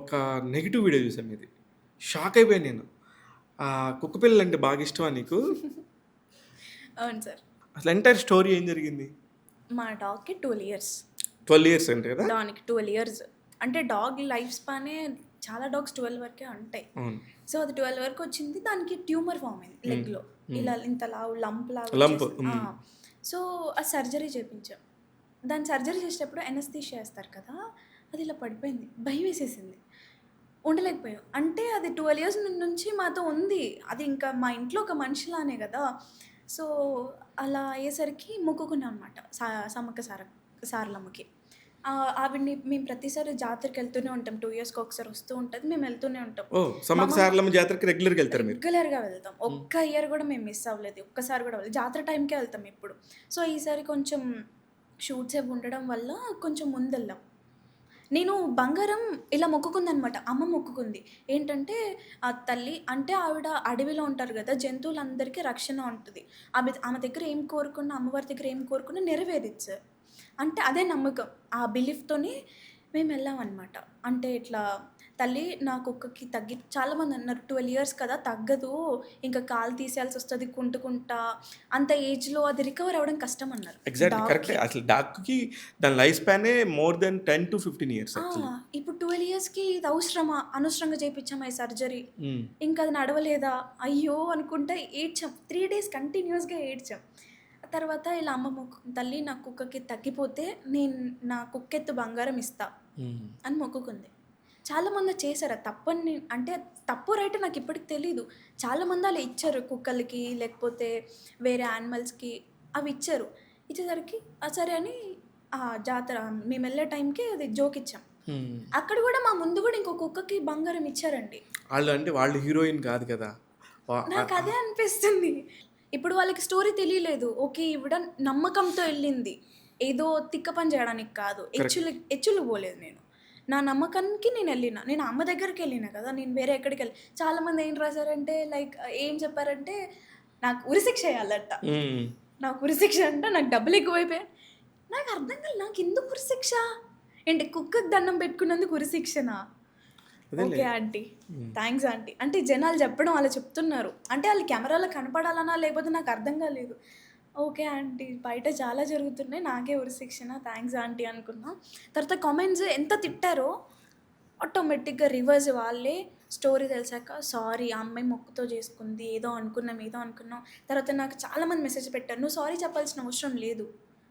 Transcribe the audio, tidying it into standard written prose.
ఒక negative video చూసాను మీది. షాక్ అయిపోయాను నేను. కుక్క పిల్లలంటే బాగా ఇష్టమా నీకు? అవును సార్. అసలు ఎంటైర్ స్టోరీ ఏం జరిగింది? మా డాగ్‌కి 12 ఇయర్స్. 12 ఇయర్స్ అంట కదా? దానికి 12 ఇయర్స్. అంటే డాగ్ లైఫ్ స్పానే చాలా డాగ్స్ 12 వరకే ఉంటాయి. అవును. సో, అది 12 వరకు వచ్చింది. దానికి ట్యూమర్ ఫార్మ్ అయింది హ్మ్. లెగ్‌లో. హ్మ్. ఇలా ఇంత లావు లంప్ లాగా లంప్. వచ్చేసింది. సో, ఆ సర్జరీ చేపించాం. దాన్ని సర్జరీ చేసేటప్పుడు అనస్థీషియా ఏస్తారు కదా! అది ఇలా పడిపోయింది. భయమేసేసింది. ఉండలేకపోయాం. అంటే అది 12 ఇయర్స్ నుంచి మాతో ఉంది. అది ఇంకా మా ఇంట్లో ఒక మనిషిలానే గదా! సో, అలా అయ్యేసరికి మొక్కుకున్నాం అనమాట. సమ్మక్క సారలమ్మకి. ఆవిడని మేము ప్రతిసారి జాతరకెళ్తూనే ఉంటాం. 2 ఇయర్స్‌కి ఒకసారి వస్తూ ఉంటది. మేము వెళ్తూనే ఉంటాం. ఓహ్! మా సమ్మక్క అమ్మమ్మ సారలమ్మ జాతరకి రెగ్యులర్‌గా వెళ్తారా మీరు? రెగ్యులర్‌గా వెళ్తాం. హ్మ్. ఒక్క ఇయర్ గూడా మేము మిస్ అవ్వలేదు. ఒక్కసారి గూడా అవ్వలేదు. జాతర టైంకే వెళ్తాం ఎప్పుడు. సో, ఈసారి కొంచెం షూట్స్ అవి ఉండడం వల్ల కొంచెం ముందెళ్ళాం. నేను బంగారం ఇలా మొక్కుకుందనమాట. అమ్మ మొక్కుకుంది. ఏంటంటే తల్లి అంటే ఆవిడ అడవిలో ఉంటారు గదా! జంతువులందరికీ రక్షణ ఉంటది. ఆమె దగ్గర ఏం కోరుకున్నా, అమ్మవారి దగ్గర ఏం కోరుకున్నా నెరవేరిద్ది సార్. అంటే అదే నమ్మకం. ఆ బిలీఫ్‌తోని మేమెళ్ళామనమాట. అంటే ఇట్లా తల్లి నా కుక్కకి చాలామందన్నారు 12 ఇయర్స్ కదా! తగ్గదు. ఇంకా కాలు తీసేయాల్సొస్తది కుంటుకుంటా. అంత ఏజ్‌లో అది రికవర్ అవ్వడం కష్టమన్నారు. ఎగ్జాక్ట్‌లీ కరెక్టే. డాగ్‌కి. అసలు డాగ్‌కి దాని లైఫ్ స్పానే మోర్ దెన్ 10-15 ఇయర్స్ ఆ! యాక్చువల్లీ. ఇప్పుడు 12 ఇయర్స్‌కి ఇది అవసరమా? అనవసరంగా చేపిచ్చామా ఈ సర్జరీ? హ్మ్. ఇంకది నడవలేదా? అయ్యో! అనుకుంటా ఏడ్చాం. 3 డేస్ కంటిన్యూయస్‌గా ఏడ్చాం. ఆ తర్వాత ఇలా అమ్మ తల్లి నా కుక్కకి తగ్గిపోతే నేను నా కుక్కెత్తు బంగారం ఇస్తా హ్మ్. అని మొక్కుకుంది. చాలామంది చేశారు. అది తప్పని అంటే తప్పో రైటో నాకిప్పటికి తెలీదు. చాలామంది అలా ఇచ్చారు కుక్కలకి, లేకపోతే వేరే యానిమల్స్‌కి అవి ఇచ్చారు. ఇచ్చేసరికి సరే అని జాతర మేమెళ్ళే టైంకి అది జోకిచ్చాం. హ్మ్. అక్కడ గూడా మా ముందు గూడా ఇంకో కుక్కకి బంగారం ఇచ్చారండి. వాళ్ళు హీరోయిన్ కాదు కదా! వ ఆహ్, నాకదే ఆహ్, అనిపిస్తుంది. ఇప్పుడు వాళ్ళకి స్టోరీ తెలియలేదు. ఓకే. ఈవిడ నమ్మకంతో ఎళ్ళింది. ఏదో తిక్క పని జేయడానికి కాదు. కరెక్ట్. ఎచ్చులు పోలేదు నేను. నా నమ్మకానికి నేనెళ్ళిన. నేను అమ్మ దగ్గరికెళ్ళిన కదా! నేను వేరే చాలామంది ఏం రాసారంటే ఏం చెప్పారంటే నాకు ఉరిశిక్ష ఎయ్యాలంట. హ్మ్. నాకు ఉరిశిక్ష అంటే నాకు డబ్బులెక్కువైపోయాయి. నాకర్థం కాలే. నాకెందుకు ఉరిశిక్ష? ఏంటి కుక్కకి దండం పెట్టుకున్నందుకు ఉరిశిక్షనా? అదేలే. Okay aunty. Hmm. Thanks aunty. అంటే జనాలు చెప్పడం అలా చెప్తున్నారు. అంటే ఆళ్ళు కెమెరాలో కనపడాలనా? లేకపోతే నాకర్థం కాలేదు. Okay aunty. బయట చాలా జరుగుతున్నాయి. నాకే ఉరిశిక్షనా? థాంక్స్ ఆంటీ అనుకున్నా. తర్వాత కామెంట్స్ ఎంత తిట్టారో ఆటోమేటిక్‌గా రివర్స్ వాళ్ళే స్టోరీ తెలిసాక సారీ ఆ అమ్మాయి మొక్కుతో చేసుకుంది. ఏదో అనుకున్నాం, ఏదో అనుకున్నాం. తర్వాత నాకు చాలామంది మెసేజ్ పెట్టారు. "నువ్వు సారీ చెప్పాల్సిన అవసరం లేదు.